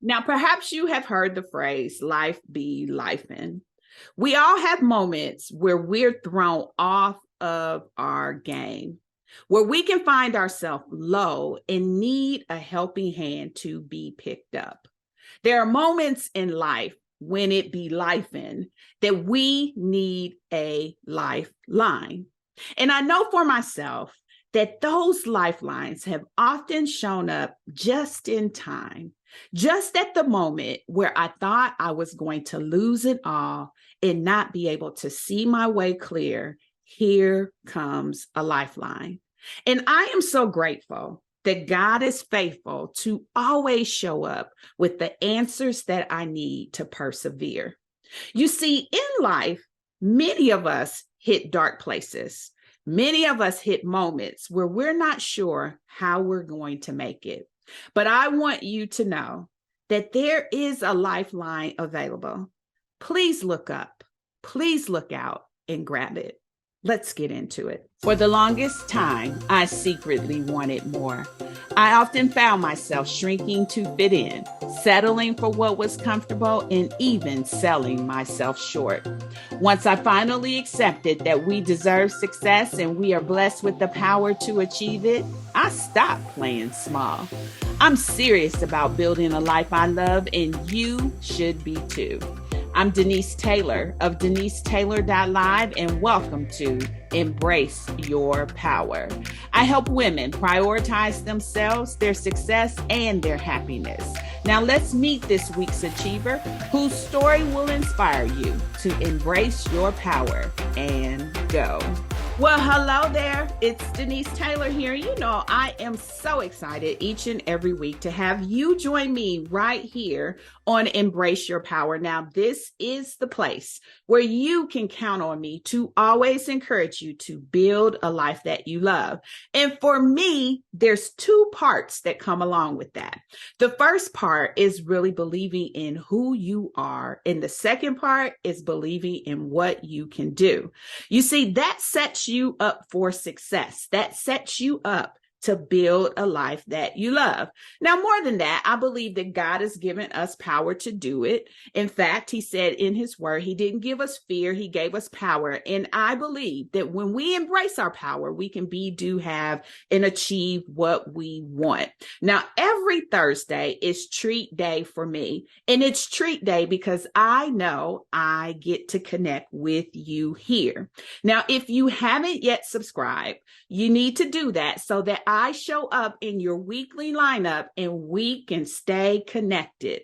Now, perhaps you have heard the phrase, life be lifing. We all have moments where we're thrown off of our game, where we can find ourselves low and need a helping hand to be picked up. There are moments in life when it be lifing that we need a lifeline. And I know for myself that those lifelines have often shown up just in time, just at the moment where I thought I was going to lose it all and not be able to see my way clear. Here comes a lifeline. And I am so grateful that God is faithful to always show up with the answers that I need to persevere. You see, in life, many of us hit dark places. Many of us hit moments where we're not sure how we're going to make it. But I want you to know that there is a lifeline available. Please look up, please look out and grab it. Let's get into it. For the longest time, I secretly wanted more. I often found myself shrinking to fit in, settling for what was comfortable, and even selling myself short. Once I finally accepted that we deserve success and we are blessed with the power to achieve it, I stopped playing small. I'm serious about building a life I love, and you should be too. I'm Denise Taylor of DeniseTaylor.live, and welcome to Embrace Your Power. I help women prioritize themselves, their success, and their happiness. Now let's meet this week's achiever, whose story will inspire you to embrace your power and go. Well, hello there. It's Denise Taylor here. You know, I am so excited each and every week to have you join me right here on Embrace Your Power. Now, this is the place where you can count on me to always encourage you to build a life that you love. And for me, there's two parts that come along with that. The first part is really believing in who you are. And the second part is believing in what you can do. You see, that sets you up for success. That sets you up to build a life that you love. Now, more than that, I believe that God has given us power to do it. In fact, he said in his word, he didn't give us fear, he gave us power. And I believe that when we embrace our power, we can be, do, have, and achieve what we want. Now, every Thursday is treat day for me. And it's treat day because I know I get to connect with you here. Now, if you haven't yet subscribed, you need to do that so that I show up in your weekly lineup and we can stay connected.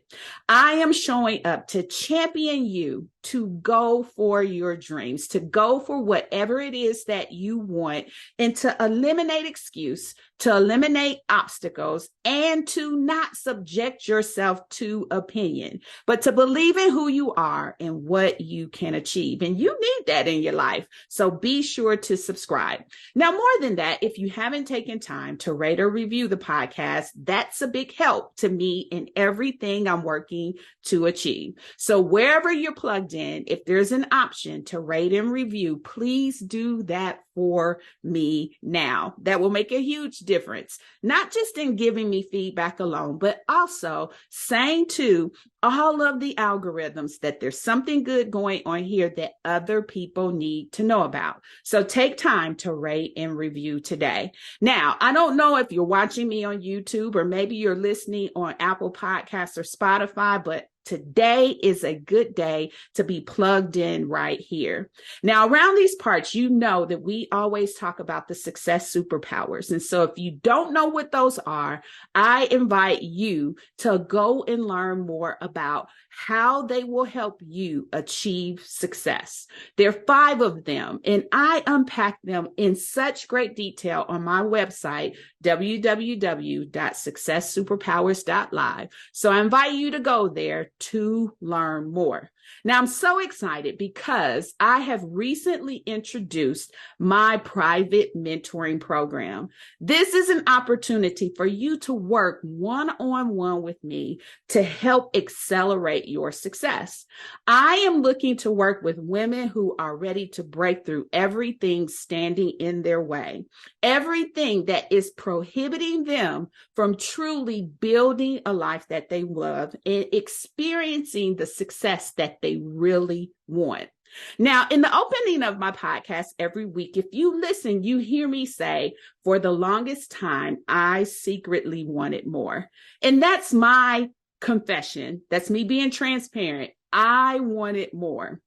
I am showing up to champion you to go for your dreams, to go for whatever it is that you want, and to eliminate excuse, to eliminate obstacles, and to not subject yourself to opinion, but to believe in who you are and what you can achieve. And you need that in your life. So be sure to subscribe. Now, more than that, if you haven't taken time to rate or review the podcast, that's a big help to me in everything I'm working to achieve. So wherever you're plugged in, if there's an option to rate and review, please do that for me now. That will make a huge difference, not just in giving me feedback alone, but also saying to all of the algorithms that there's something good going on here that other people need to know about. So take time to rate and review today. Now, I don't know if you're watching me on YouTube or maybe you're listening on Apple Podcasts or Spotify, but today is a good day to be plugged in right here. Now, around these parts, you know that we always talk about the success superpowers. And so if you don't know what those are, I invite you to go and learn more about how they will help you achieve success. There are 5 of them, and I unpack them in such great detail on my website, www.successsuperpowers.live. So I invite you to go there to learn more. Now, I'm so excited because I have recently introduced my private mentoring program. This is an opportunity for you to work one-on-one with me to help accelerate your success. I am looking to work with women who are ready to break through everything standing in their way, everything that is prohibiting them from truly building a life that they love and experiencing the success that they really want. Now, in the opening of my podcast every week, if you listen, you hear me say, for the longest time, I secretly wanted more. And that's my confession. That's me being transparent. I wanted more.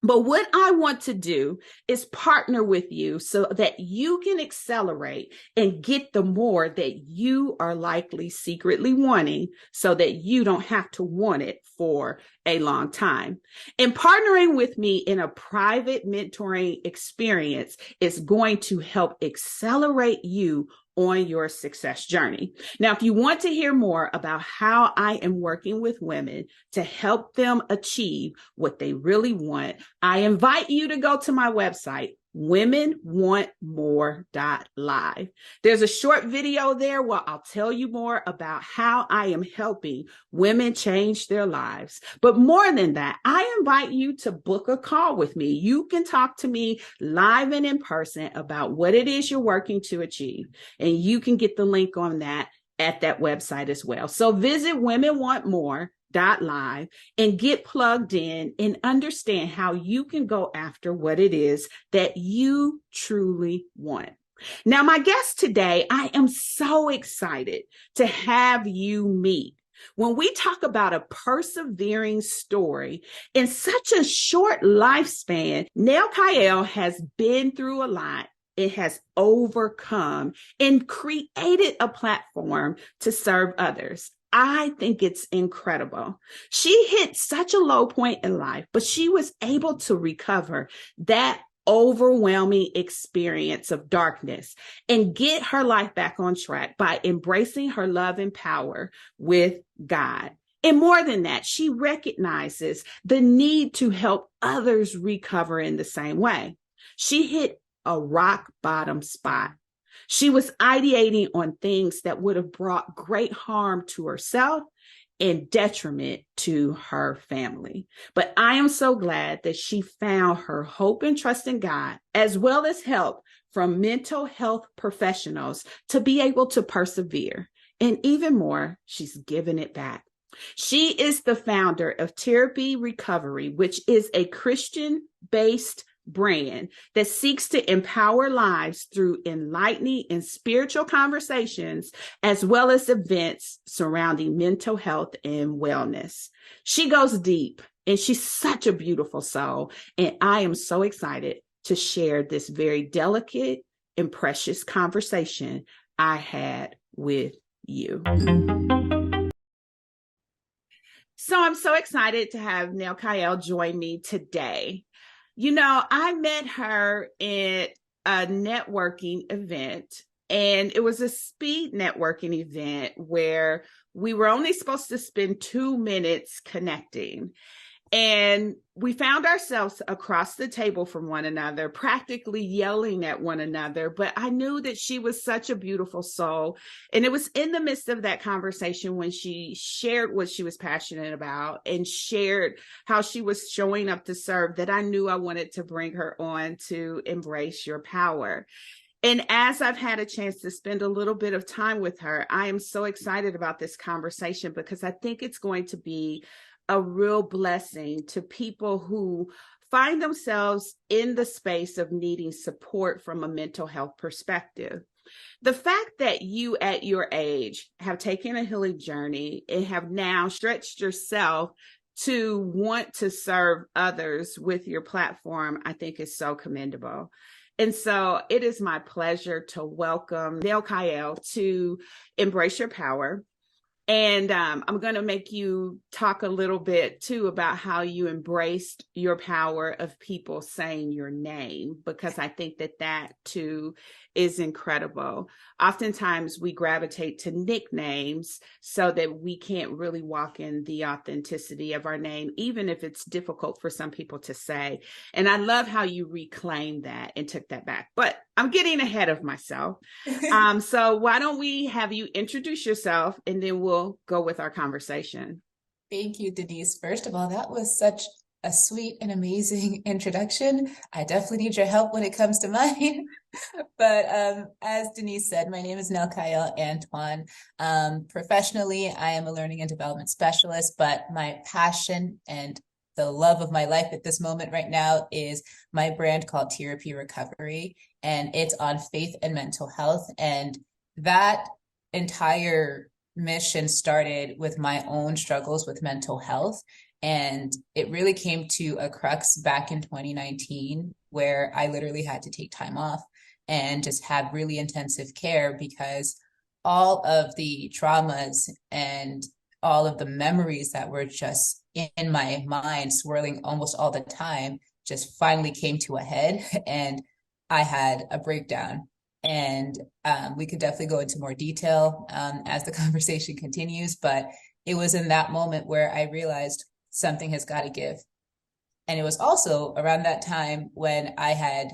But what I want to do is partner with you so that you can accelerate and get the more that you are likely secretly wanting so that you don't have to want it for a long time. And partnering with me in a private mentoring experience is going to help accelerate you on your success journey. Now, if you want to hear more about how I am working with women to help them achieve what they really want, I invite you to go to my website, womenwantmore.live. There's a short video there where I'll tell you more about how I am helping women change their lives. But more than that, I invite you to book a call with me. You can talk to me live and in person about what it is you're working to achieve. And you can get the link on that at that website as well. So visit womenwantmore.live and get plugged in and understand how you can go after what it is that you truly want. Now, my guest today, I am so excited to have you meet. When we talk about a persevering story in such a short lifespan, Nelchael has been through a lot. It has overcome and created a platform to serve others. I think it's incredible. She hit such a low point in life, but she was able to recover that overwhelming experience of darkness and get her life back on track by embracing her love and power with God. And more than that, she recognizes the need to help others recover in the same way. She hit a rock bottom spot. She was ideating on things that would have brought great harm to herself and detriment to her family. But I am so glad that she found her hope and trust in God, as well as help from mental health professionals to be able to persevere. And even more, she's given it back. She is the founder of TRP Recovery, which is a Christian-based brand that seeks to empower lives through enlightening and spiritual conversations, as well as events surrounding mental health and wellness. She goes deep, and she's such a beautiful soul, and I am so excited to share this very delicate and precious conversation I had with you. So I'm so excited to have Nelchael join me today. You know, I met her at a networking event, and it was a speed networking event where we were only supposed to spend 2 minutes connecting. And we found ourselves across the table from one another, practically yelling at one another. But I knew that she was such a beautiful soul. And it was in the midst of that conversation when she shared what she was passionate about and shared how she was showing up to serve that I knew I wanted to bring her on to embrace your power. And as I've had a chance to spend a little bit of time with her, I am so excited about this conversation because I think it's going to be a real blessing to people who find themselves in the space of needing support from a mental health perspective. The fact that you at your age have taken a healing journey and have now stretched yourself to want to serve others with your platform, I think is so commendable. And so it is my pleasure to welcome Nelchael to Embrace Your Power. And I'm going to make you talk a little bit, too, about how you embraced your power of people saying your name, because I think that that, too, is incredible. Oftentimes, we gravitate to nicknames so that we can't really walk in the authenticity of our name, even if it's difficult for some people to say. And I love how you reclaimed that and took that back. But I'm getting ahead of myself. So why don't we have you introduce yourself, and then we'll go with our conversation. Thank you, Denise. First of all, that was such a sweet and amazing introduction. I definitely need your help when it comes to mine. But as Denise said, my name is Nelchael Antoine. Professionally, I am a learning and development specialist, but my passion and the love of my life at this moment right now is my brand called TRP Recovery, and it's on faith and mental health. And that entire mission started with my own struggles with mental health. And it really came to a crux back in 2019, where I literally had to take time off and just have really intensive care because all of the traumas and all of the memories that were just in my mind swirling almost all the time just finally came to a head and I had a breakdown. And we could definitely go into more detail as the conversation continues, but it was in that moment where I realized something has got to give. And it was also around that time when I had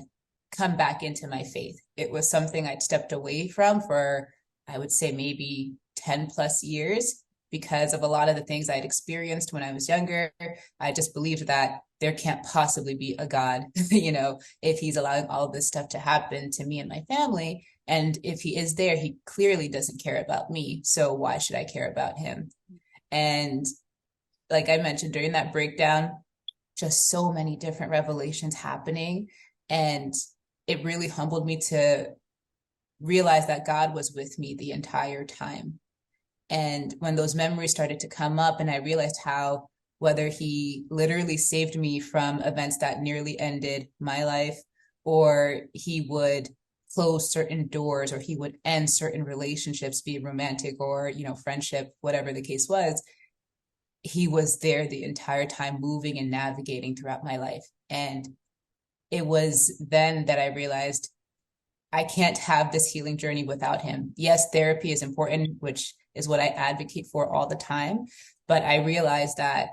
come back into my faith. It was something I'd stepped away from for, I would say, maybe 10 plus years because of a lot of the things I'd experienced when I was younger. I just believed that there can't possibly be a God, if he's allowing all of this stuff to happen to me and my family. And if he is there, he clearly doesn't care about me. So why should I care about him? And like I mentioned during that breakdown, just so many different revelations happening. And it really humbled me to realize that God was with me the entire time. And when those memories started to come up, and I realized how, whether he literally saved me from events that nearly ended my life, or he would close certain doors, or he would end certain relationships, be it romantic or, friendship, whatever the case was, he was there the entire time, moving and navigating throughout my life. And it was then that I realized I can't have this healing journey without him. Yes, therapy is important, which is what I advocate for all the time. But I realized that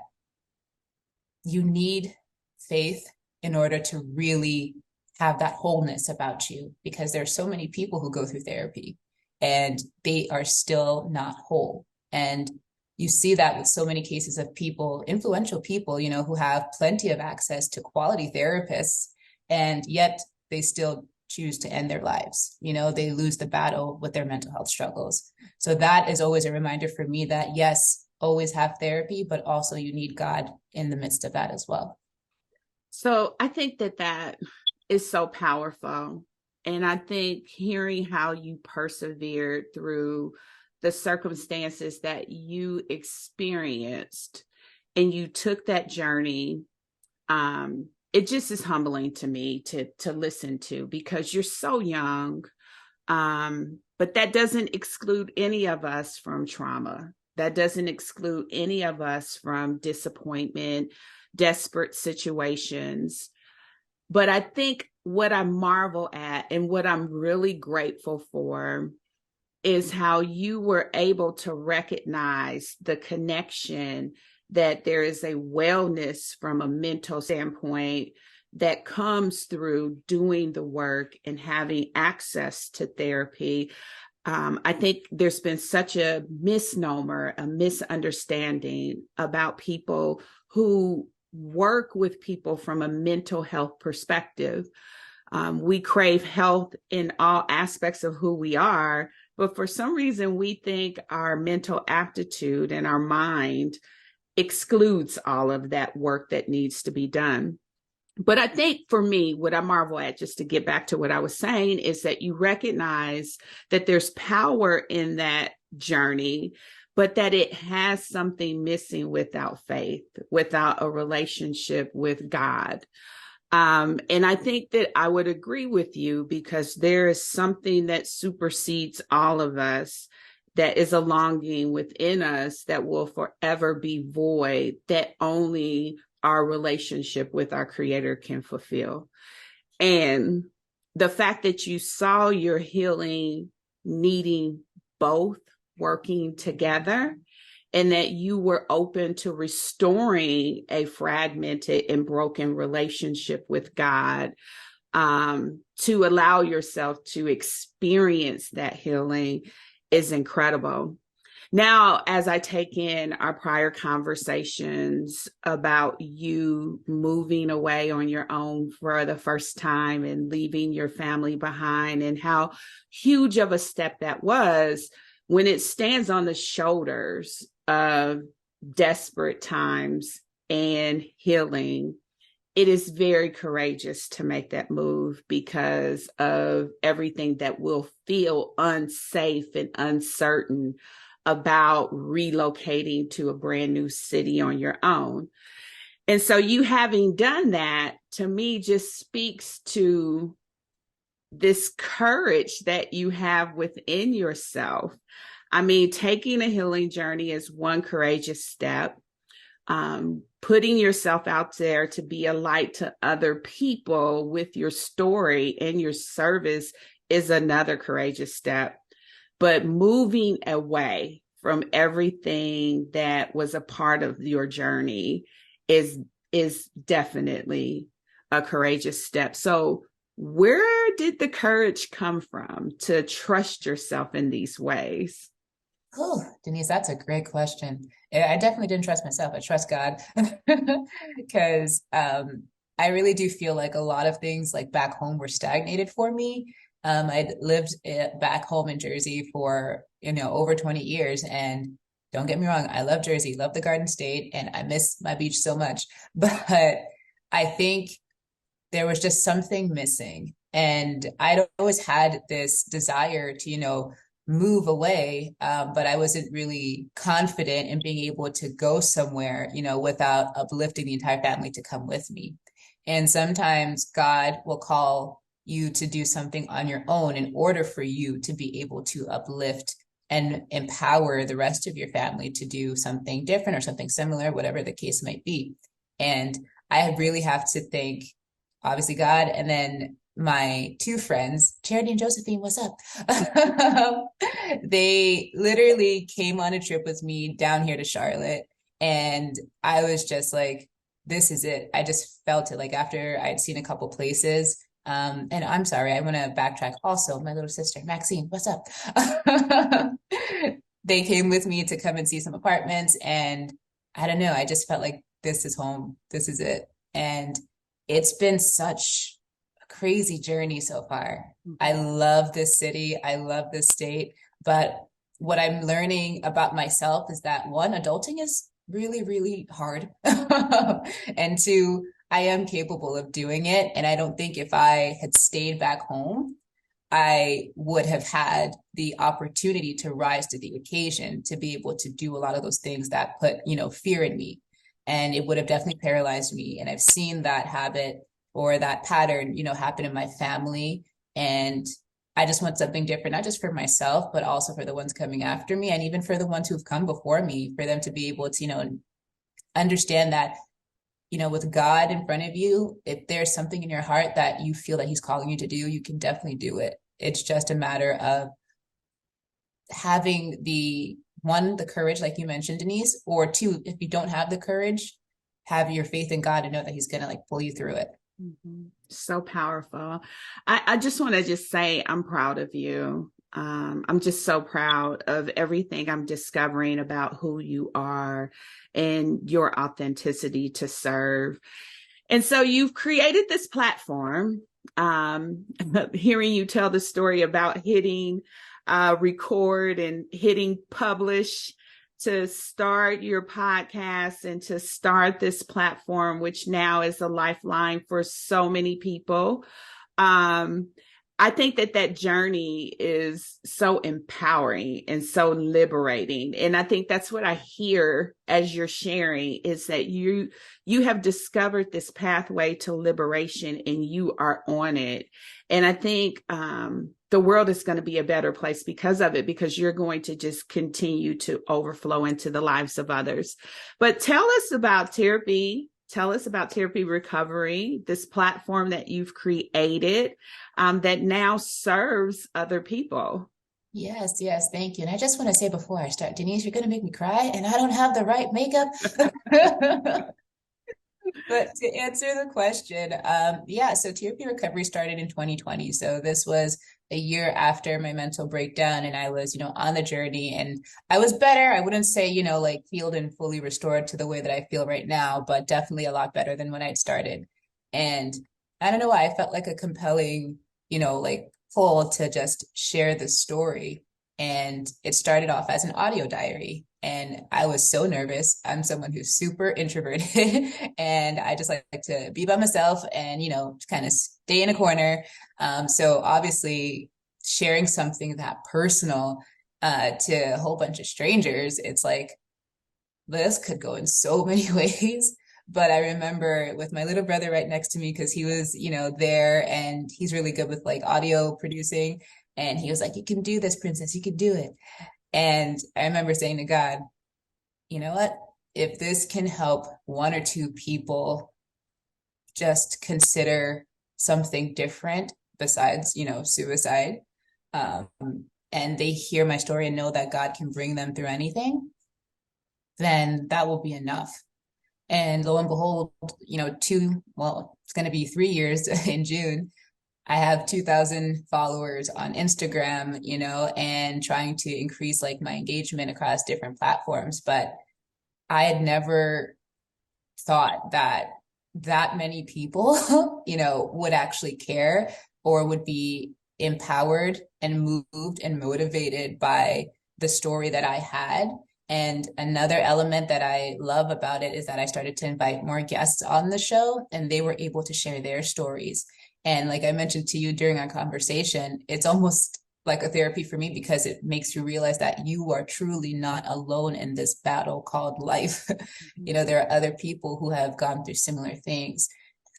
you need faith in order to really have that wholeness about you, because there are so many people who go through therapy and they are still not whole. And you see that with so many cases of people, influential people, who have plenty of access to quality therapists, and yet they still choose to end their lives. They lose the battle with their mental health struggles. So that is always a reminder for me that yes, always have therapy, but also you need God in the midst of that as well. So I think that is so powerful. And I think hearing how you persevered through the circumstances that you experienced and you took that journey, it just is humbling to me to listen to, because you're so young. But that doesn't exclude any of us from trauma. That doesn't exclude any of us from disappointment, desperate situations. But I think what I marvel at and what I'm really grateful for is how you were able to recognize the connection, that there is a wellness from a mental standpoint that comes through doing the work and having access to therapy. I think there's been such a misnomer, a misunderstanding about people who work with people from a mental health perspective. We crave health in all aspects of who we are, but for some reason, we think our mental aptitude and our mind excludes all of that work that needs to be done. But I think for me, what I marvel at, just to get back to what I was saying, is that you recognize that there's power in that journey, but that it has something missing without faith, without a relationship with God. And I think that I would agree with you, because there is something that supersedes all of us, that is a longing within us that will forever be void, that only our relationship with our Creator can fulfill. And the fact that you saw your healing needing both working together, and that you were open to restoring a fragmented and broken relationship with God, to allow yourself to experience that healing, is incredible. Now, as I take in our prior conversations about you moving away on your own for the first time and leaving your family behind, and how huge of a step that was, when it stands on the shoulders of desperate times and healing, it is very courageous to make that move because of everything that will feel unsafe and uncertain about relocating to a brand new city on your own. And so you having done that, to me, just speaks to this courage that you have within yourself. I mean, taking a healing journey is one courageous step. Putting yourself out there to be a light to other people with your story and your service is another courageous step. But moving away from everything that was a part of your journey is definitely a courageous step. So where did the courage come from to trust yourself in these ways? Oh, Denise, that's a great question. I definitely didn't trust myself. I trust God because I really do feel like a lot of things like back home were stagnated for me. I'd lived back home in Jersey for, over 20 years. And don't get me wrong, I love Jersey, love the Garden State, and I miss my beach so much. But I think there was just something missing. And I'd always had this desire to, move away, but I wasn't really confident in being able to go somewhere, without uplifting the entire family to come with me. And sometimes God will call you to do something on your own in order for you to be able to uplift and empower the rest of your family to do something different or something similar, whatever the case might be. And I really have to thank, obviously, God, and then my two friends, Charity and Josephine, what's up? They literally came on a trip with me down here to Charlotte. And I was just like, this is it. I just felt it like after I'd seen a couple places. And I'm sorry, I want to backtrack. Also, my little sister, Maxine, what's up? They came with me to come and see some apartments. And I don't know, I just felt like this is home. This is it. And it's been such a crazy journey so far. I love this city. I love this state. But what I'm learning about myself is that one, adulting is really, really hard. And two, I am capable of doing it. And I don't think if I had stayed back home, I would have had the opportunity to rise to the occasion to be able to do a lot of those things that put, fear in me. And it would have definitely paralyzed me. And I've seen that habit or that pattern, happen in my family. And I just want something different, not just for myself, but also for the ones coming after me and even for the ones who've come before me, for them to be able to, understand that, with God in front of you, if there's something in your heart that you feel that he's calling you to do, you can definitely do it. It's just a matter of having the courage, like you mentioned, Denise, or two, if you don't have the courage, have your faith in God and know that he's going to pull you through it. Mm-hmm. So powerful. I just want to just say I'm proud of you. I'm just so proud of everything I'm discovering about who you are and your authenticity to serve. And so you've created this platform. Hearing you tell the story about hitting record and hitting publish to start your podcast and to start this platform, which now is a lifeline for so many people. I think that journey is so empowering and so liberating. And I think that's what I hear as you're sharing is that you have discovered this pathway to liberation and you are on it. And I think the world is going to be a better place because of it, because you're going to just continue to overflow into the lives of others. But tell us about TRP. Tell us about TRP Recovery, this platform that you've created that now serves other people. Yes, thank you. And I just want to say before I start, Denise, you're going to make me cry, and I don't have the right makeup. But to answer the question, so TRP Recovery started in 2020. So this was a year after my mental breakdown, and I was, on the journey, and I was better. I wouldn't say, like healed and fully restored to the way that I feel right now, but definitely a lot better than when I'd started. And I don't know why I felt like a compelling, like pull to just share the story. And it started off as an audio diary. And I was so nervous. I'm someone who's super introverted and I just like to be by myself and, kind of stay in a corner. So obviously sharing something that personal to a whole bunch of strangers, it's like this could go in so many ways. But I remember with my little brother right next to me because he was, there and he's really good with like audio producing. And he was like, "You can do this, princess. You can do it." And I remember saying to God, you know what? If this can help one or two people just consider something different besides, suicide, um, and they hear my story and know that God can bring them through anything, then that will be enough. And lo and behold, it's going to be 3 years in June. I have 2,000 followers on Instagram, and trying to increase like my engagement across different platforms. But I had never thought that that many people, would actually care or would be empowered and moved and motivated by the story that I had. And another element that I love about it is that I started to invite more guests on the show and they were able to share their stories. And like I mentioned to you during our conversation, it's almost like a therapy for me because it makes you realize that you are truly not alone in this battle called life. There are other people who have gone through similar things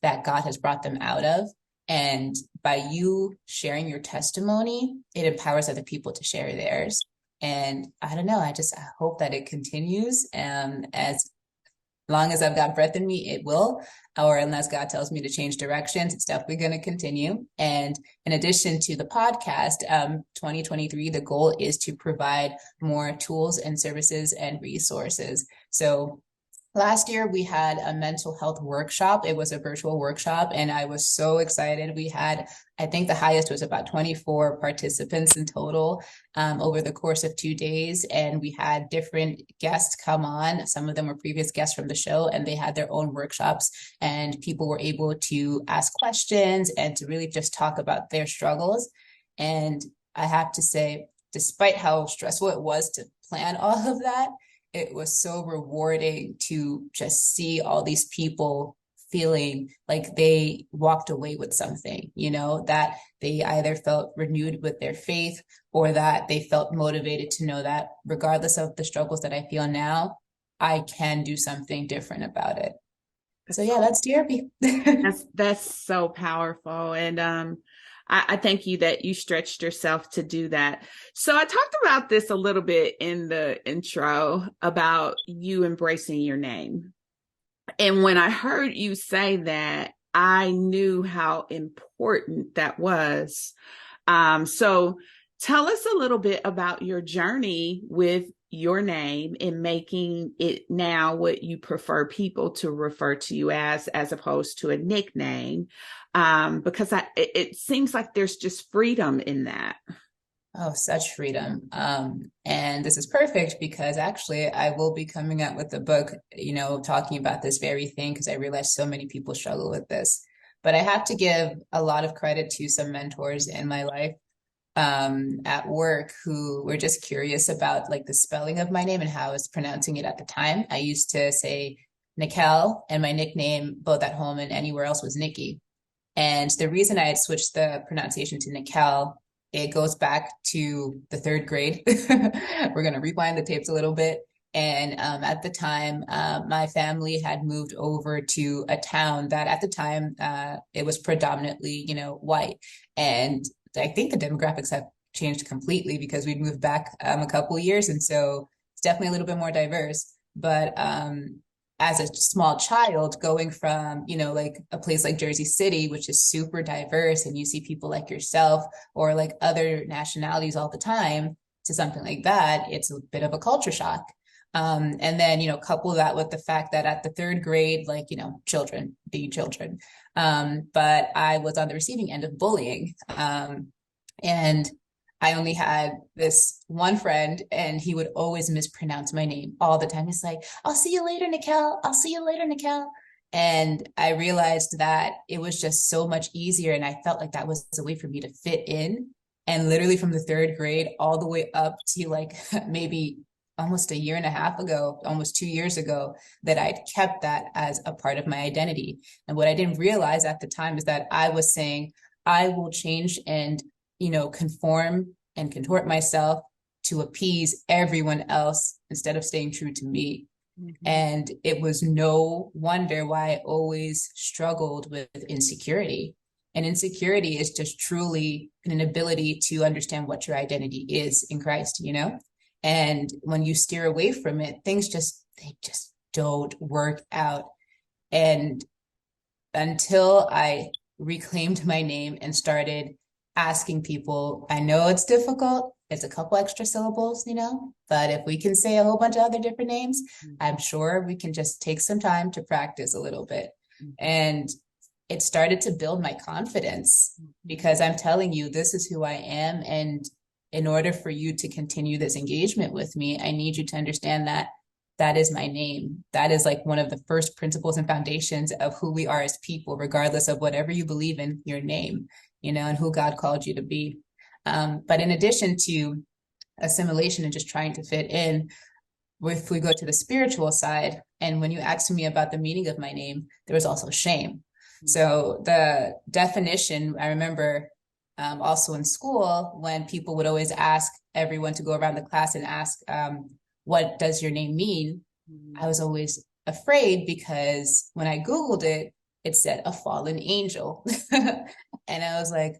that God has brought them out of. And by you sharing your testimony, it empowers other people to share theirs. And I don't know, I hope that it continues. As long as I've got breath in me, it will. Or unless God tells me to change directions, it's definitely going to continue. And in addition to the podcast, 2023, the goal is to provide more tools and services and resources. So last year, we had a mental health workshop. It was a virtual workshop, and I was so excited. We had, I think the highest was about 24 participants in total over the course of 2 days. And we had different guests come on. Some of them were previous guests from the show, and they had their own workshops. And people were able to ask questions and to really just talk about their struggles. And I have to say, despite how stressful it was to plan all of that, it was so rewarding to just see all these people feeling like they walked away with something, that they either felt renewed with their faith or that they felt motivated to know that regardless of the struggles that I feel now, I can do something different about it. So yeah, that's TRP. That's so powerful. And I thank you that you stretched yourself to do that. So I talked about this a little bit in the intro about you embracing your name. And when I heard you say that, I knew how important that was. So tell us a little bit about your journey with your name and making it now what you prefer people to refer to you as opposed to a nickname. Because it seems like there's just freedom in that. Oh, such freedom. And this is perfect because actually I will be coming out with a book, talking about this very thing because I realize so many people struggle with this. But I have to give a lot of credit to some mentors in my life at work who were just curious about like the spelling of my name and how I was pronouncing it at the time. I used to say Nelchael, and my nickname both at home and anywhere else was Nikki. And the reason I had switched the pronunciation to Nelchael, it goes back to the third grade. We're going to rewind the tapes a little bit. And at the time, my family had moved over to a town that at the time, it was predominantly, white. And I think the demographics have changed completely because we'd moved back a couple of years. And so it's definitely a little bit more diverse. But as a small child going from, like a place like Jersey City, which is super diverse, and you see people like yourself or like other nationalities all the time to something like that, it's a bit of a culture shock. And then, couple that with the fact that at the third grade, like, children being children. But I was on the receiving end of bullying. And I only had this one friend, and he would always mispronounce my name all the time. He's like, I'll see you later, Nikkel. I'll see you later, Nikkel. And I realized that it was just so much easier. And I felt like that was a way for me to fit in. And literally from the third grade all the way up to like maybe almost a year and a half ago, almost 2 years ago, that I'd kept that as a part of my identity. And what I didn't realize at the time is that I was saying, I will change and conform and contort myself to appease everyone else instead of staying true to me. Mm-hmm. And it was no wonder why I always struggled with insecurity. And insecurity is just truly an inability to understand what your identity is in Christ, And when you steer away from it, they just don't work out. And until I reclaimed my name and started asking people, I know it's difficult. It's a couple extra syllables, but if we can say a whole bunch of other different names, I'm sure we can just take some time to practice a little bit. And it started to build my confidence because I'm telling you, this is who I am. And in order for you to continue this engagement with me, I need you to understand that that is my name. That is like one of the first principles and foundations of who we are as people, regardless of whatever you believe in, your name, and who God called you to be. But in addition to assimilation and just trying to fit in, if we go to the spiritual side, and when you asked me about the meaning of my name, there was also shame. So the definition, I remember also in school, when people would always ask everyone to go around the class and ask, what does your name mean? I was always afraid because when I Googled it, it said a fallen angel. And I was like,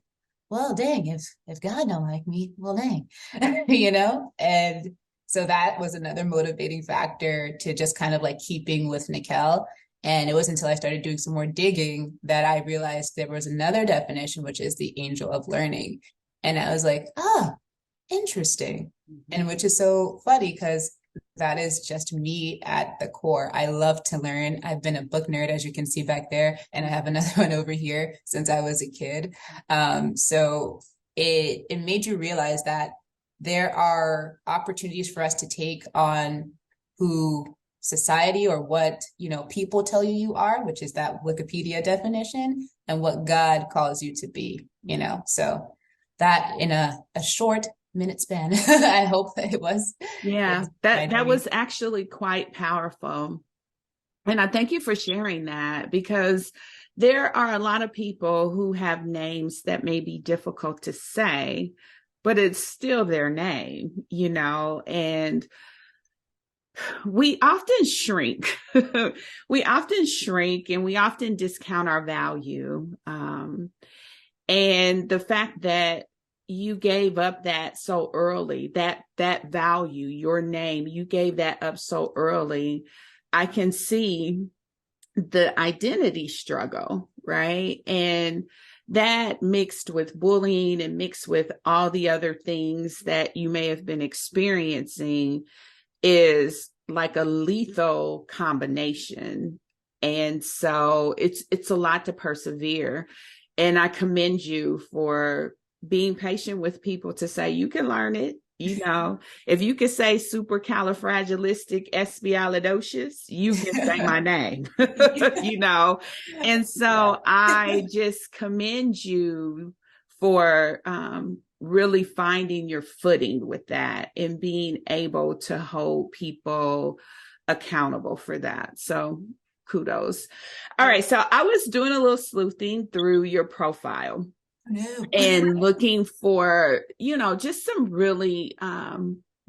well, dang, if God don't like me, well, dang, And so that was another motivating factor to just kind of like keeping with Nikkel. And it wasn't until I started doing some more digging that I realized there was another definition, which is the angel of learning. And I was like, interesting. And which is so funny because that is just me at the core. I love to learn. I've been a book nerd, as you can see back there, and I have another one over here since I was a kid. So it made you realize that there are opportunities for us to take on who society or what people tell you are, which is that Wikipedia definition, and what God calls you to be. So that in a short minute span. I hope that it was. Yeah, that was actually quite powerful. And I thank you for sharing that, because there are a lot of people who have names that may be difficult to say, but it's still their name, and we often shrink. We often shrink and we often discount our value. And the fact that you gave up that so early, that value, your name, you gave that up so early. I can see the identity struggle, right? And that mixed with bullying and mixed with all the other things that you may have been experiencing is like a lethal combination. And so it's a lot to persevere. And I commend you for being patient with people to say, you can learn it. If you could say supercalifragilisticexpialidocious, you can say my name, And so I just commend you for really finding your footing with that and being able to hold people accountable for that. So kudos. All right. So I was doing a little sleuthing through your profile. No. And looking for, just some really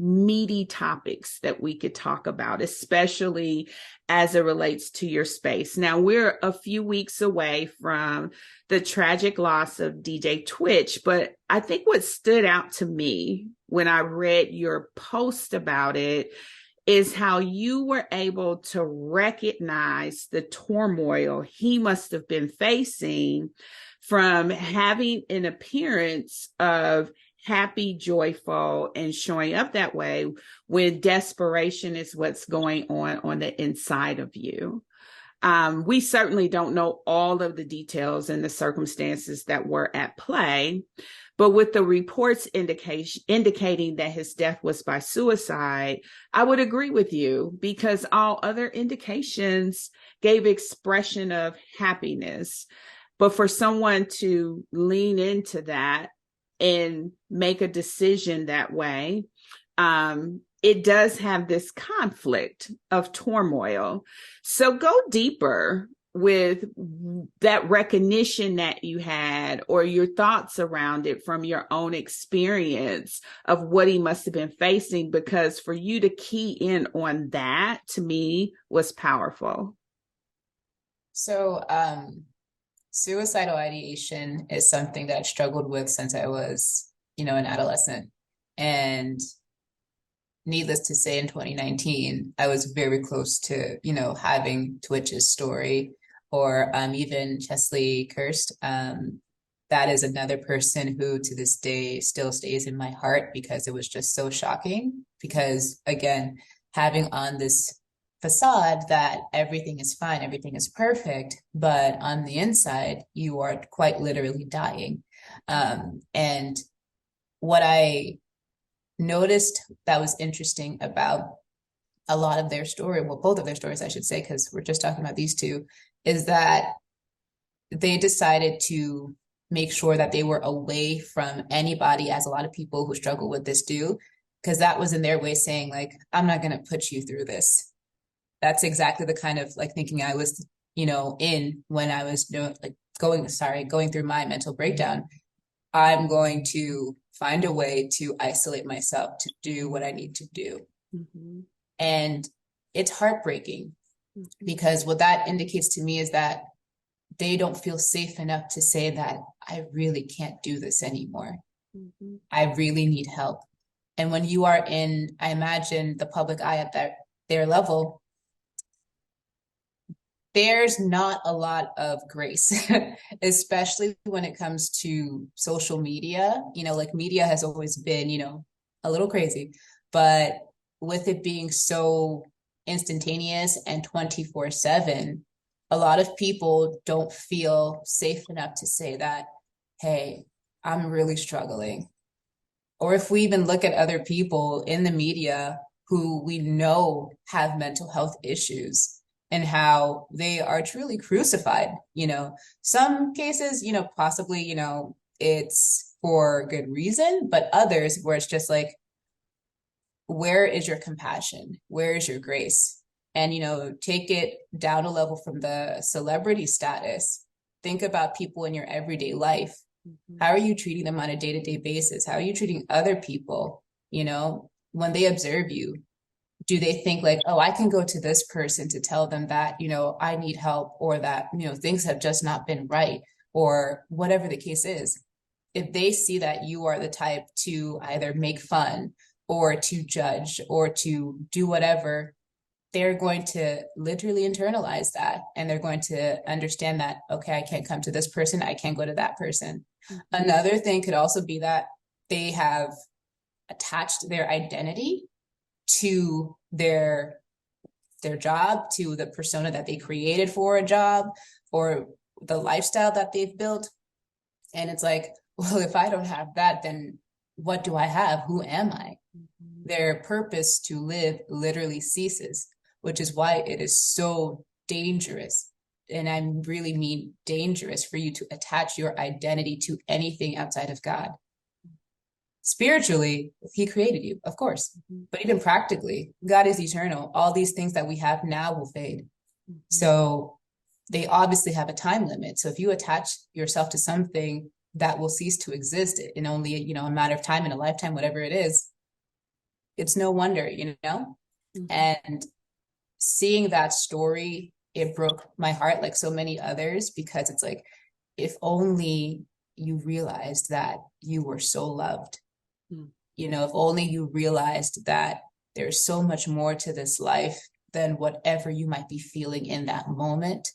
meaty topics that we could talk about, especially as it relates to your space. Now, we're a few weeks away from the tragic loss of DJ Twitch, but I think what stood out to me when I read your post about it is how you were able to recognize the turmoil he must have been facing from having an appearance of happy, joyful, and showing up that way when desperation is what's going on the inside of you. We certainly don't know all of the details and the circumstances that were at play, but with the reports indicating that his death was by suicide, I would agree with you, because all other indications gave expression of happiness. But for someone to lean into that and make a decision that way, it does have this conflict of turmoil. So go deeper with that recognition that you had, or your thoughts around it from your own experience of what he must have been facing, because for you to key in on that, to me, was powerful. So, suicidal ideation is something that I struggled with since I was, an adolescent. And needless to say, in 2019, I was very close to, having Twitch's story, or even Chesley Kirst. That is another person who to this day still stays in my heart, because it was just so shocking. Because again, having on this facade that everything is fine, everything is perfect, but on the inside, you are quite literally dying. And what I noticed that was interesting about a lot of their story, well, both of their stories, I should say, because we're just talking about these two, is that they decided to make sure that they were away from anybody, as a lot of people who struggle with this do, because that was in their way saying, like, I'm not going to put you through this. That's exactly the kind of thinking I was, in when I was going through my mental breakdown. I'm going to find a way to isolate myself to do what I need to do. Mm-hmm. And it's heartbreaking, because what that indicates to me is that they don't feel safe enough to say that I really can't do this anymore. Mm-hmm. I really need help. And when you are in, I imagine, the public eye at their level, there's not a lot of grace, especially when it comes to social media. Media has always been, a little crazy, but with it being so instantaneous and 24/7, a lot of people don't feel safe enough to say that, hey, I'm really struggling. Or if we even look at other people in the media who we know have mental health issues, and how they are truly crucified. Some cases, possibly, it's for good reason, but others where it's just like, where is your compassion? Where is your grace? And, take it down a level from the celebrity status. Think about people in your everyday life. Mm-hmm. How are you treating them on a day-to-day basis? How are you treating other people? When they observe you, do they think like, oh, I can go to this person to tell them that, I need help, or that, things have just not been right, or whatever the case is. If they see that you are the type to either make fun or to judge or to do whatever, they're going to literally internalize that. And they're going to understand that, okay, I can't come to this person, I can't go to that person. Mm-hmm. Another thing could also be that they have attached their identity to their job, to the persona that they created for a job, or the lifestyle that they've built. And it's like, well, if I don't have that, then what do I have? Who am I? Mm-hmm. Their purpose to live literally ceases, which is why it is so dangerous. And I really mean dangerous for you to attach your identity to anything outside of God. Spiritually, he created you, of course, but even practically, God is eternal. All these things that we have now will fade. Mm-hmm. So they obviously have a time limit. So if you attach yourself to something that will cease to exist in only, a matter of time, in a lifetime, whatever it is, it's no wonder, Mm-hmm. And seeing that story, it broke my heart like so many others, because it's like, if only you realized that you were so loved. If only you realized that there's so much more to this life than whatever you might be feeling in that moment,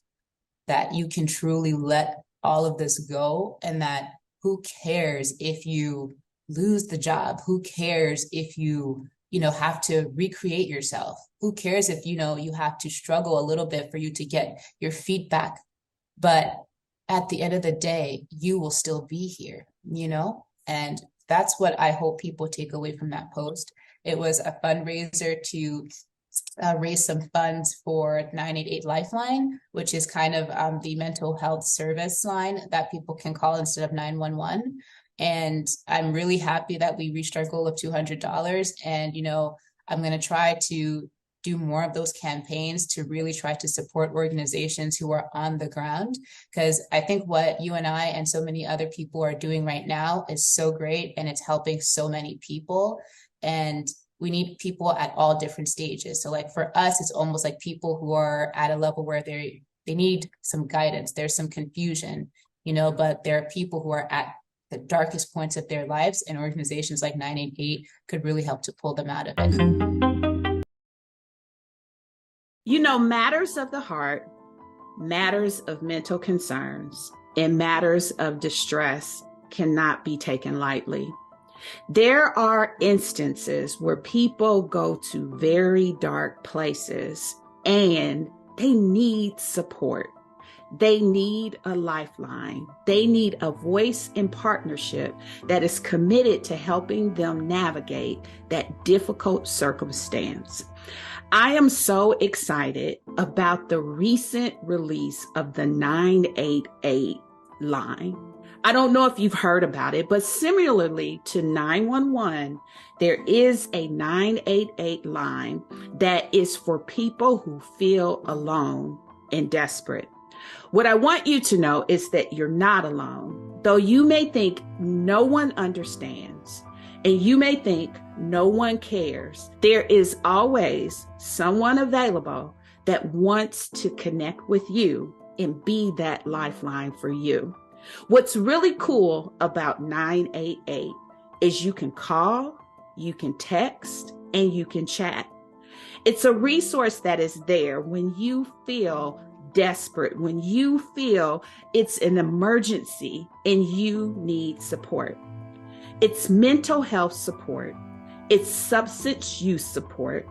that you can truly let all of this go, and that who cares if you lose the job? Who cares if you, have to recreate yourself. Who cares if, you have to struggle a little bit for you to get your feedback? But at the end of the day, you will still be here, And that's what I hope people take away from that post. It was a fundraiser to raise some funds for 988 Lifeline, which is kind of the mental health service line that people can call instead of 911. And I'm really happy that we reached our goal of $200. And, I'm going to try to do more of those campaigns to really try to support organizations who are on the ground. Because I think what you and I and so many other people are doing right now is so great, and it's helping so many people. And we need people at all different stages. So like for us, it's almost like people who are at a level where they need some guidance. There's some confusion, but there are people who are at the darkest points of their lives, and organizations like 988 could really help to pull them out of it. Matters of the heart, matters of mental concerns, and matters of distress cannot be taken lightly. There are instances where people go to very dark places and they need support. They need a lifeline. They need a voice in partnership that is committed to helping them navigate that difficult circumstance. I am so excited about the recent release of the 988 line. I don't know if you've heard about it, but similarly to 911, there is a 988 line that is for people who feel alone and desperate. What I want you to know is that you're not alone. Though you may think no one understands, and you may think no one cares, there is always someone available that wants to connect with you and be that lifeline for you. What's really cool about 988 is you can call, you can text, and you can chat. It's a resource that is there when you feel desperate, when you feel it's an emergency and you need support. It's mental health support, it's substance use support,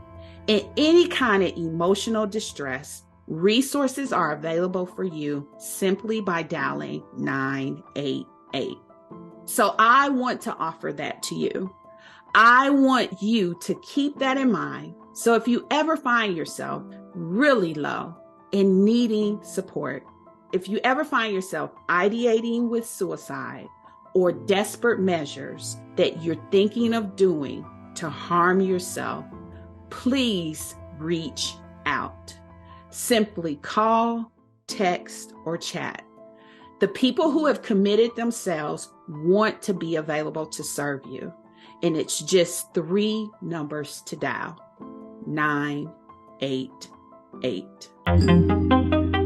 and any kind of emotional distress. Resources are available for you simply by dialing 988. So I want to offer that to you. I want you to keep that in mind. So if you ever find yourself really low and needing support, if you ever find yourself ideating with suicide or desperate measures that you're thinking of doing to harm yourself, please reach out. Simply call, text, or chat. The people who have committed themselves want to be available to serve you. And it's just 3 numbers to dial: 988.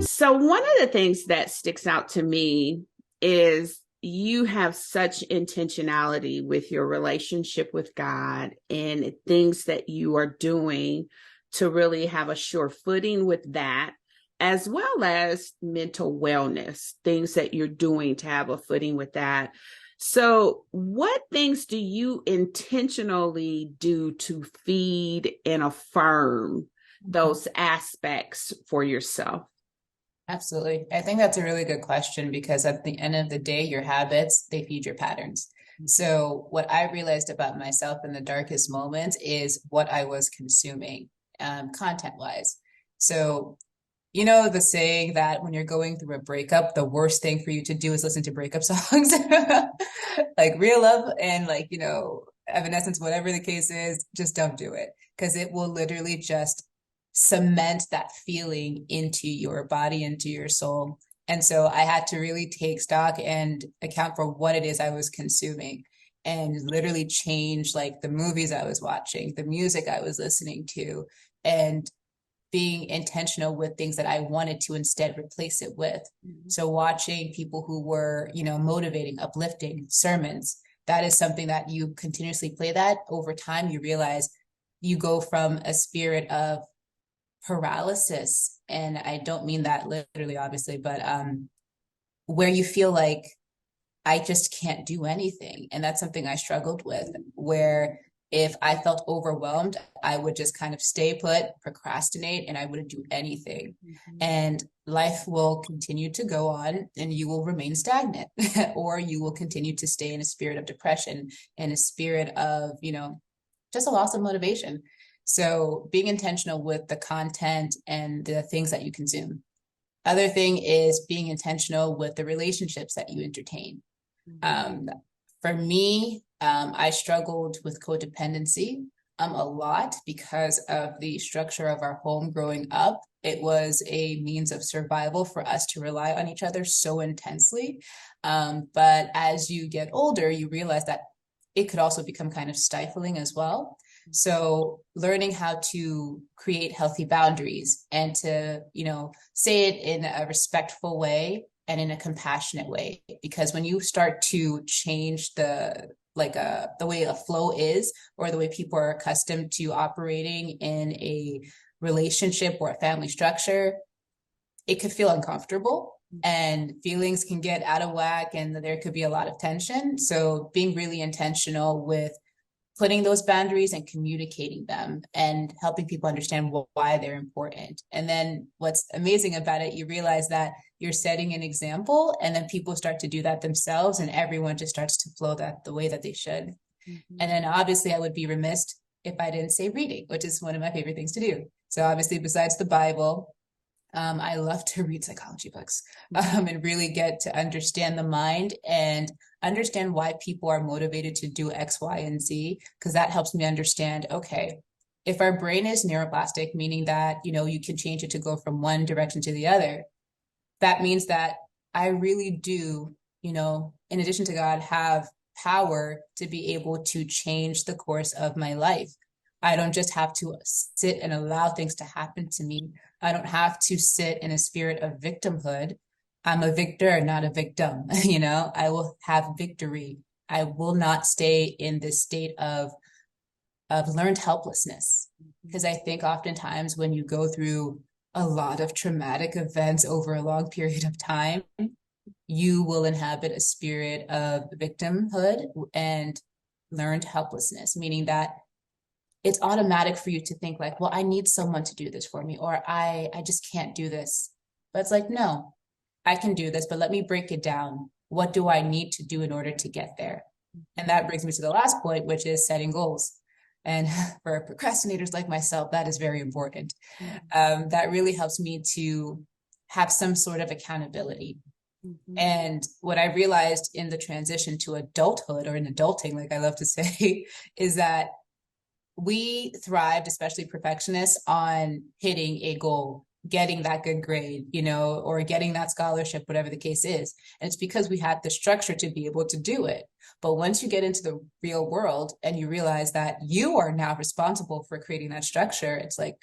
So one of the things that sticks out to me is you have such intentionality with your relationship with God and things that you are doing to really have a sure footing with that, as well as mental wellness, things that you're doing to have a footing with that. So what things do you intentionally do to feed and affirm those aspects for yourself? Absolutely. I think that's a really good question, because at the end of the day, your habits, they feed your patterns. So what I realized about myself in the darkest moments is what I was consuming, content-wise. So, the saying that when you're going through a breakup, the worst thing for you to do is listen to breakup songs, like Real Love and Evanescence, whatever the case is, just don't do it, because it will literally just cement that feeling into your body, into your soul. And so I had to really take stock and account for what it is I was consuming, and literally change like the movies I was watching, the music I was listening to, and being intentional with things that I wanted to instead replace it with. Mm-hmm. So watching people who were, motivating, uplifting sermons, that is something that you continuously play that over time. You realize you go from a spirit of paralysis, and I don't mean that literally, obviously, but where you feel like I just can't do anything. And that's something I struggled with, where If I felt overwhelmed, I would just kind of stay put, procrastinate, and I wouldn't do anything. Mhm. And life will continue to go on and you will remain stagnant, or you will continue to stay in a spirit of depression, in a spirit of, just a loss of motivation. So being intentional with the content and the things that you consume. Other thing is being intentional with the relationships that you entertain. Um, for me, I struggled with codependency a lot because of the structure of our home growing up. It was a means of survival for us to rely on each other so intensely. But as you get older, you realize that it could also become kind of stifling as well. So learning how to create healthy boundaries and to, say it in a respectful way and in a compassionate way, because when you start to change the way a flow is, or the way people are accustomed to operating in a relationship or a family structure, it could feel uncomfortable and feelings can get out of whack and there could be a lot of tension. So being really intentional with putting those boundaries and communicating them and helping people understand why they're important. And then what's amazing about it, you realize that you're setting an example and then people start to do that themselves and everyone just starts to flow that the way that they should. Mhm. And then obviously I would be remiss if I didn't say reading, which is one of my favorite things to do. So obviously besides the Bible, I love to read psychology books and really get to understand the mind and understand why people are motivated to do X, Y, and Z, because that helps me understand, okay, if our brain is neuroplastic, meaning that, you can change it to go from one direction to the other, that means that I really do, in addition to God, have power to be able to change the course of my life. I don't just have to sit and allow things to happen to me. I don't have to sit in a spirit of victimhood. I'm a victor, not a victim. I will have victory. I will not stay in this state of learned helplessness. Because I think oftentimes when you go through a lot of traumatic events over a long period of time, you will inhabit a spirit of victimhood and learned helplessness, meaning that it's automatic for you to think like, well, I need someone to do this for me, or I just can't do this. But it's like, no, I can do this, but let me break it down. What do I need to do in order to get there? And that brings me to the last point, which is setting goals. And for procrastinators like myself, that is very important. That really helps me to have some sort of accountability. Mhm. And what I realized in the transition to adulthood, or in adulting, like I love to say, is that we thrived, especially perfectionists, on hitting a goal, getting that good grade, or getting that scholarship, whatever the case is. And it's because we had the structure to be able to do it. But once you get into the real world and you realize that you are now responsible for creating that structure, it's like,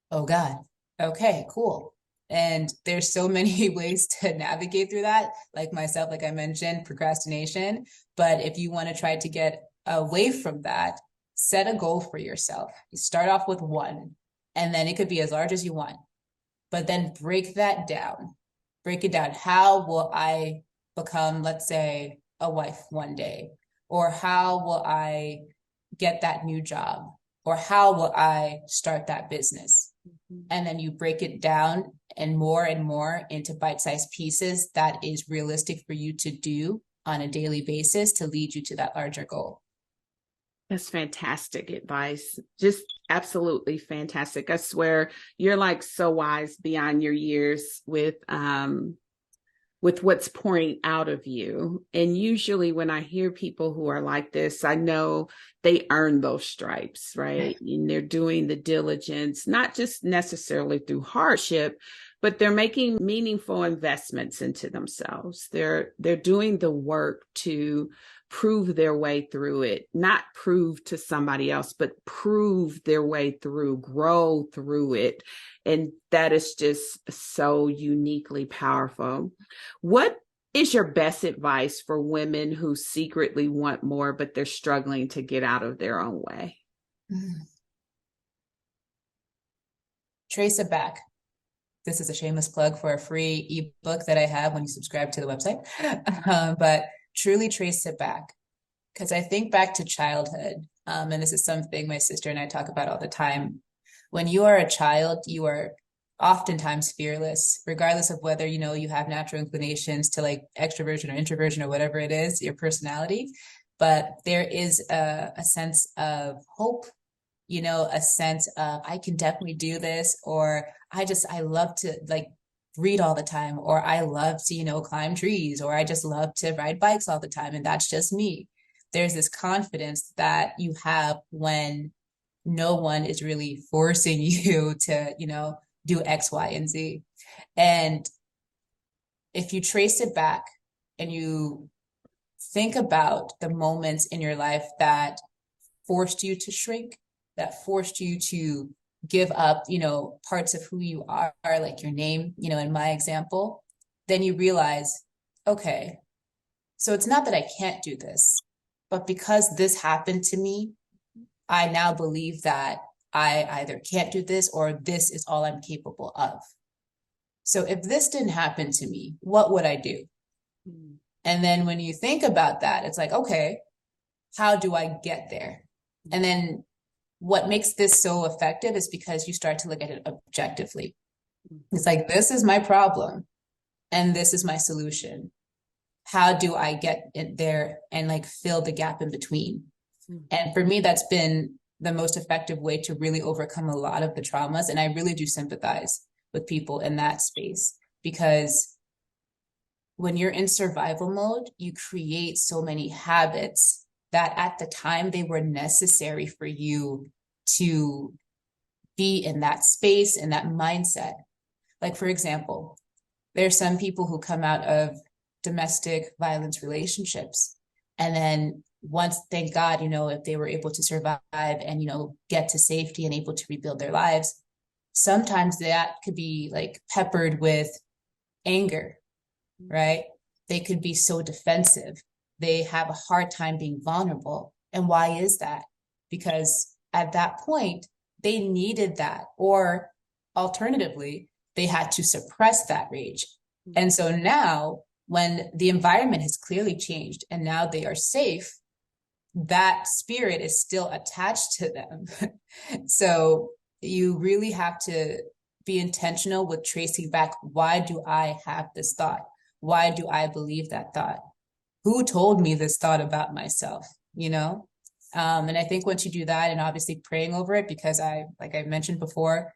oh God, okay, cool. And there's so many ways to navigate through that, like myself, like I mentioned, procrastination. But if you want to try to get away from that, set a goal for yourself. You start off with one, and then it could be as large as you want, but then break that down. Break it down. How will I become, let's say, a wife one day? Or how will I get that new job? Or how will I start that business? Mhm. And then you break it down and more into bite-sized pieces that is realistic for you to do on a daily basis to lead you to that larger goal. That's fantastic advice. Just absolutely fantastic. I swear you're like so wise beyond your years with what's pouring out of you. And usually when I hear people who are like this, I know they earn those stripes, right? And they're doing the diligence, not just necessarily through hardship, but they're making meaningful investments into themselves. They're doing the work to prove their way through it, not prove to somebody else, but prove their way through, grow through it. And that is just so uniquely powerful. What is your best advice for women who secretly want more, but they're struggling to get out of their own way? Trace it back. This is a shameless plug for a free ebook that I have when you subscribe to the website. But truly trace it back. because I think back to childhood, and this is something my sister and I talk about all the time. When you are a child, you are oftentimes fearless, regardless of whether, you have natural inclinations to like extroversion or introversion or whatever it is, your personality. But there is a sense of hope, a sense of I can definitely do this, or I love to like read all the time, or I love to, climb trees, or I just love to ride bikes all the time. And that's just me. There's this confidence that you have when no one is really forcing you to, do X, Y, and Z. And if you trace it back and you think about the moments in your life that forced you to shrink, that forced you to give up, parts of who you are, like your name, in my example, then you realize, okay, so it's not that I can't do this, but because this happened to me, I now believe that I either can't do this or this is all I'm capable of. So if this didn't happen to me, what would I do? Mm. And then when you think about that, it's like, okay, how do I get there? And then what makes this so effective is because you start to look at it objectively. It's like, this is my problem and this is my solution. How do I get it there and like fill the gap in between? And for me, that's been the most effective way to really overcome a lot of the traumas. And I really do sympathize with people in that space, because when you're in survival mode, you create so many habits that at the time they were necessary for you to be in that space and that mindset. Like, for example, there's some people who come out of domestic violence relationships, and then once, thank God, if they were able to survive and, get to safety and able to rebuild their lives, sometimes that could be like peppered with anger, right? They could be so defensive. They have a hard time being vulnerable. And why is that? Because at that point, they needed that. Or alternatively, they had to suppress that rage. And so now, when the environment has clearly changed and now they are safe, that spirit is still attached to them. So you really have to be intentional with tracing back, why do I have this thought? Why do I believe that thought? Who told me this thought about myself? And I think once you do that, and obviously praying over it, because like I mentioned before,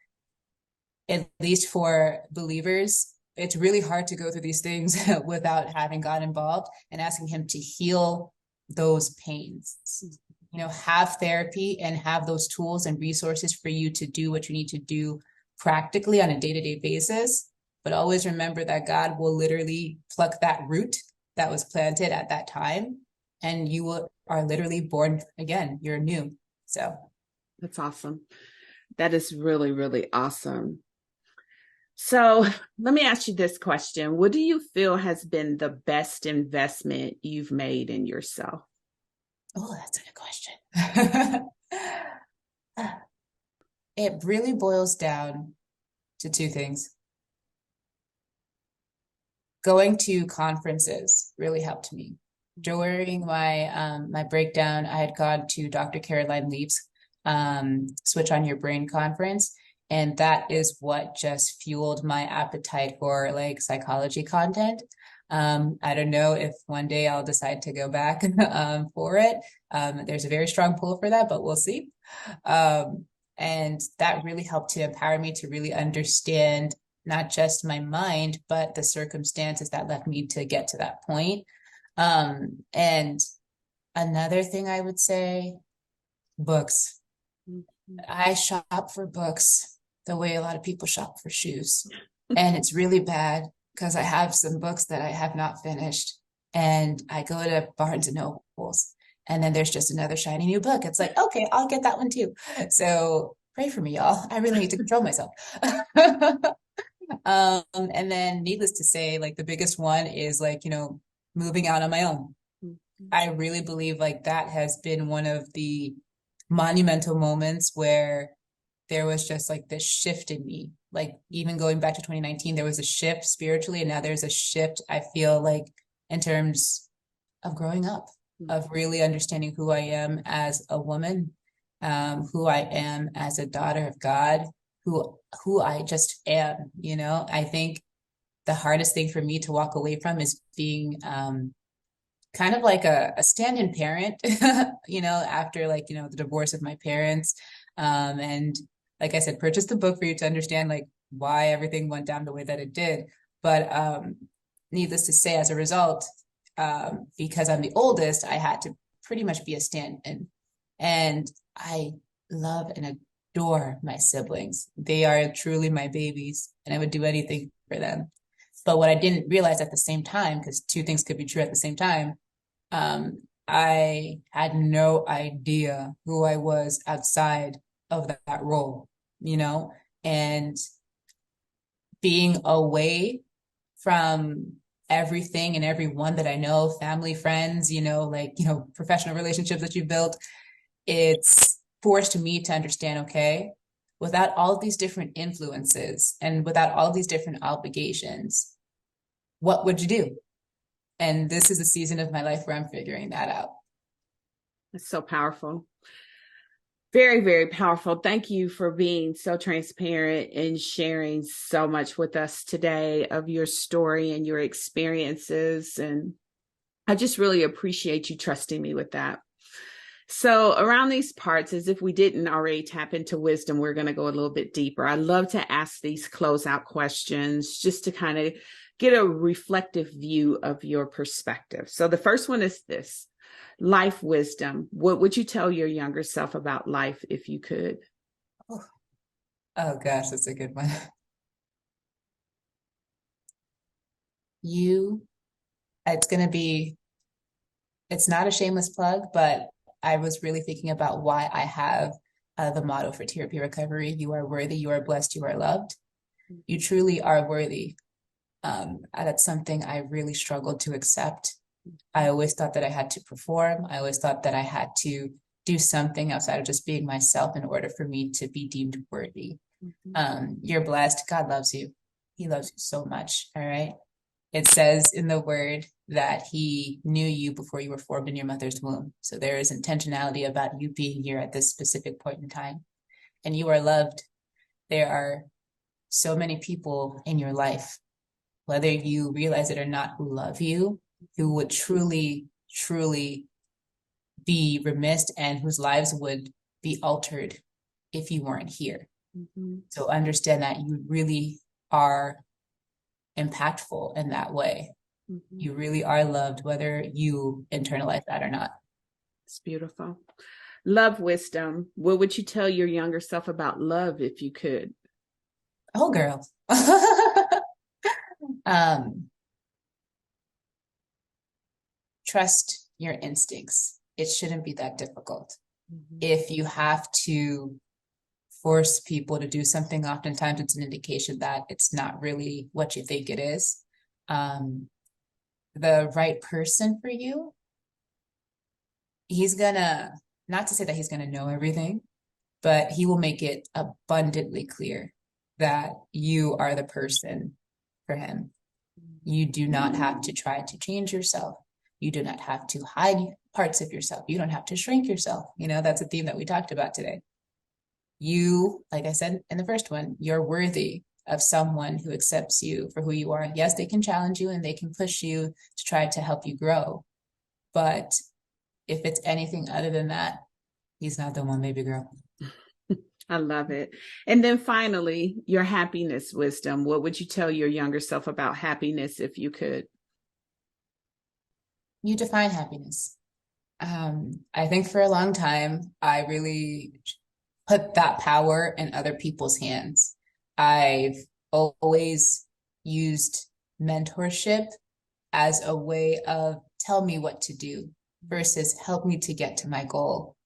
at least for believers, it's really hard to go through these things without having God involved and asking him to heal those pains. Have therapy and have those tools and resources for you to do what you need to do practically on a day-to-day basis. But always remember that God will literally pluck that root that was planted at that time, and you are literally born again. You're new. So that's awesome. That is really, really awesome. So let me ask you this question. What do you feel has been the best investment you've made in yourself? Oh, that's a good question. It really boils down to two things. Going to conferences really helped me. During my breakdown, I had gone to Dr. Caroline Leaf's Switch on Your Brain conference. And that is what just fueled my appetite for like psychology content. I don't know if one day I'll decide to go back for it. There's a very strong pull for that, but we'll see. And that really helped to empower me to really understand not just my mind, but the circumstances that led me to get to that point. And another thing I would say, books. I shop for books the way a lot of people shop for shoes. And it's really bad because I have some books that I have not finished. And I go to Barnes and Nobles, and then there's just another shiny new book. It's like, okay, I'll get that one too. So pray for me, y'all. I really need to control myself. And then needless to say, like the biggest one is like, moving out on my own. I really believe like that has been one of the monumental moments where there was just like this shift in me. Like even going back to 2019, there was a shift spiritually, and now there's a shift, I feel like, in terms of growing up. of really understanding who I am as a woman, who I am as a daughter of God, who I just am. I think the hardest thing for me to walk away from is being kind of like a stand-in parent, after the divorce of my parents. And like I said, purchased the book for you to understand like why everything went down the way that it did. But needless to say, as a result, because I'm the oldest, I had to pretty much be a stand-in. And I love and adore my siblings. They are truly my babies, and I would do anything for them. But what I didn't realize at the same time, because two things could be true at the same time, I had no idea who I was outside of that role, and being away from everything and everyone that I know, family, friends, professional relationships that you've built, it's forced me to understand, okay, without all of these different influences and without all of these different obligations, what would you do? And this is a season of my life where I'm figuring that out. It's so powerful. Very, very powerful. Thank you for being so transparent and sharing so much with us today of your story and your experiences. And I just really appreciate you trusting me with that. So around these parts, as if we didn't already tap into wisdom, we're going to go a little bit deeper. I love to ask these closeout questions just to kind of get a reflective view of your perspective. So the first one is this: life wisdom. What would you tell your younger self about life if you could? Oh gosh, that's a good one. It's not a shameless plug, but I was really thinking about why I have the motto for TRP Recovery: you are worthy, you are blessed, you are loved. You truly are worthy. That's something I really struggled to accept. I always thought that I had to perform. I always thought that I had to do something outside of just being myself in order for me to be deemed worthy. You're blessed. God loves you. He loves you so much. All right. It says in the word that he knew you before you were formed in your mother's womb. So there is intentionality about you being here at this specific point in time. And you are loved. There are so many people in your life, whether you realize it or not, who love you, who would truly, truly be remiss and whose lives would be altered if you weren't here. So understand that you really are impactful in that way. You really are loved, whether you internalize that or not. It's beautiful. Love wisdom. What would you tell your younger self about love if you could? Oh, girl. Trust your instincts. It shouldn't be that difficult. If you have to force people to do something, oftentimes it's an indication that it's not really what you think it is. The right person for you, he's gonna, not to say that he's gonna know everything, but he will make it abundantly clear that you are the person for him. You do not have to try to change yourself. You do not have to hide parts of yourself. You don't have to shrink yourself. That's a theme that we talked about today. You, like I said in the first one, you're worthy of someone who accepts you for who you are. Yes, they can challenge you and they can push you to try to help you grow. But if it's anything other than that, he's not the one, baby girl. I love it. And then finally, your happiness wisdom. What would you tell your younger self about happiness if you could? You define happiness. I think for a long time, I really put that power in other people's hands. I've always used mentorship as a way of tell me what to do versus help me to get to my goal.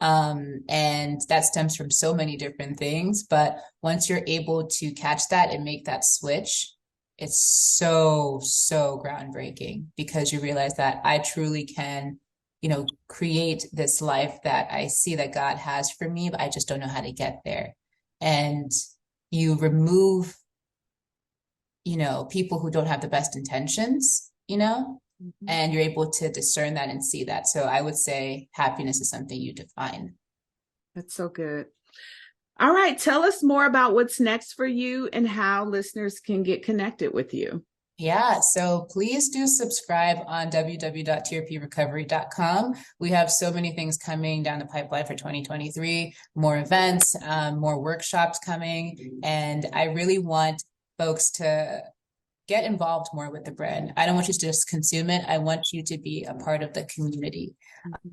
And that stems from so many different things. But once you're able to catch that and make that switch, it's so, so groundbreaking, because you realize that I truly can, create this life that I see that God has for me, but I just don't know how to get there. And you remove, people who don't have the best intentions, and you're able to discern that and see that. So I would say happiness is something you define. That's so good. All right. Tell us more about what's next for you and how listeners can get connected with you. Yeah, so please do subscribe on www.trprecovery.com. We have so many things coming down the pipeline for 2023, more events, more workshops coming. And I really want folks to get involved more with the brand. I don't want you to just consume it. I want you to be a part of the community.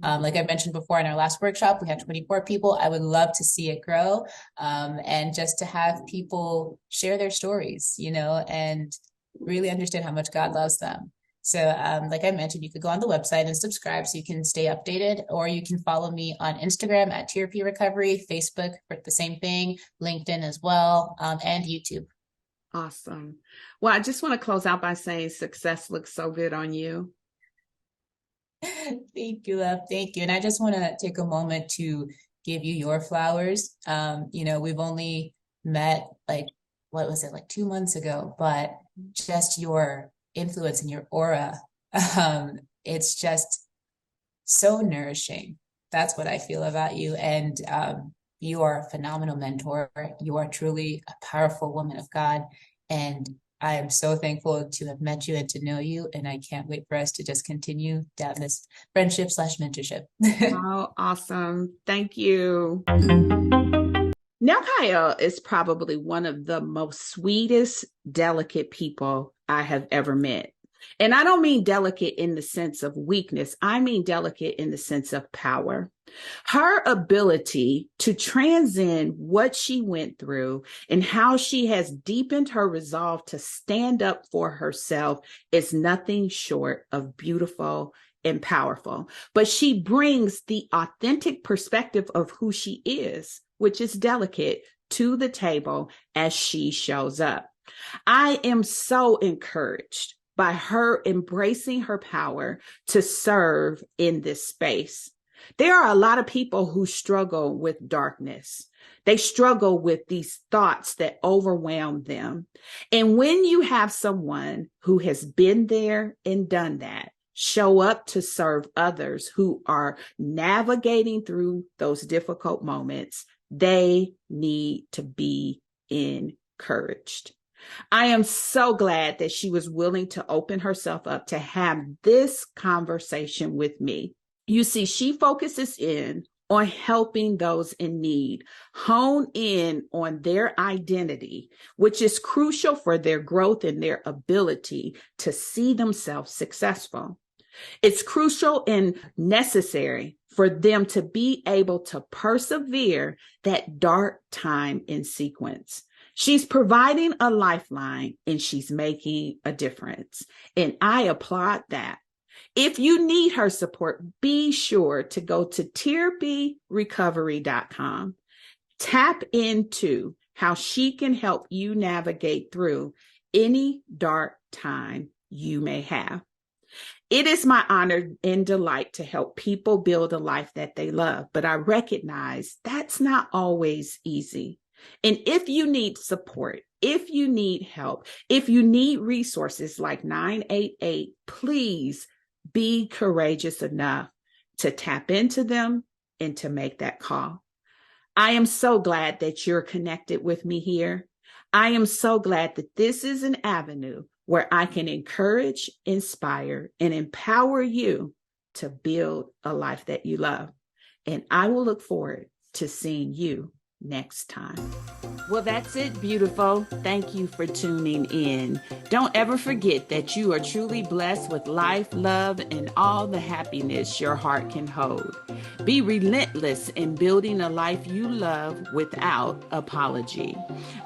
Like I mentioned before in our last workshop, we had 24 people. I would love to see it grow, and just to have people share their stories, and really understand how much God loves them. So like I mentioned, you could go on the website and subscribe so you can stay updated, or you can follow me on Instagram at TRP Recovery, Facebook for the same thing, LinkedIn as well, and YouTube. Awesome. Well, I just want to close out by saying success looks so good on you. Thank you, love. Thank you. And I just want to take a moment to give you your flowers. We've only met what was it, 2 months ago, but just your influence and your aura, it's just so nourishing. That's what I feel about you. And you are a phenomenal mentor. You are truly a powerful woman of God. And I am so thankful to have met you and to know you. And I can't wait for us to just continue down this friendship/mentorship. Oh, awesome. Thank you. Nelchael is probably one of the most sweetest, delicate people I have ever met. And I don't mean delicate in the sense of weakness. I mean delicate in the sense of power. Her ability to transcend what she went through and how she has deepened her resolve to stand up for herself is nothing short of beautiful and powerful. But she brings the authentic perspective of who she is, which is delicate, to the table as she shows up. I am so encouraged by her embracing her power to serve in this space. There are a lot of people who struggle with darkness. They struggle with these thoughts that overwhelm them. And when you have someone who has been there and done that, show up to serve others who are navigating through those difficult moments, they need to be encouraged. I am so glad that she was willing to open herself up to have this conversation with me. You see, she focuses in on helping those in need hone in on their identity, which is crucial for their growth and their ability to see themselves successful. It's crucial and necessary for them to be able to persevere that dark time in sequence. She's providing a lifeline and she's making a difference. And I applaud that. If you need her support, be sure to go to trprecovery.com. Tap into how she can help you navigate through any dark time you may have. It is my honor and delight to help people build a life that they love, but I recognize that's not always easy. And if you need support, if you need help, if you need resources like 988, please be courageous enough to tap into them and to make that call. I am so glad that you're connected with me here. I am so glad that this is an avenue where I can encourage, inspire, and empower you to build a life that you love. And I will look forward to seeing you next time. Well, that's it, beautiful. Thank you for tuning in. Don't ever forget that you are truly blessed with life, love, and all the happiness your heart can hold. Be relentless in building a life you love without apology.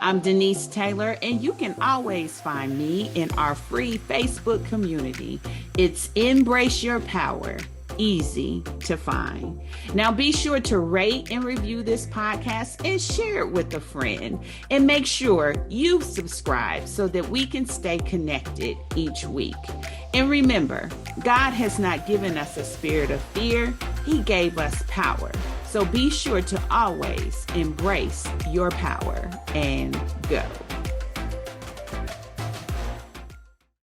I'm Denise Taylor, and you can always find me in our free Facebook community. It's Embrace Your Power. Easy to find. Now be sure to rate and review this podcast and share it with a friend. And make sure you subscribe so that we can stay connected each week. And remember, God has not given us a spirit of fear. He gave us power. So be sure to always embrace your power and go.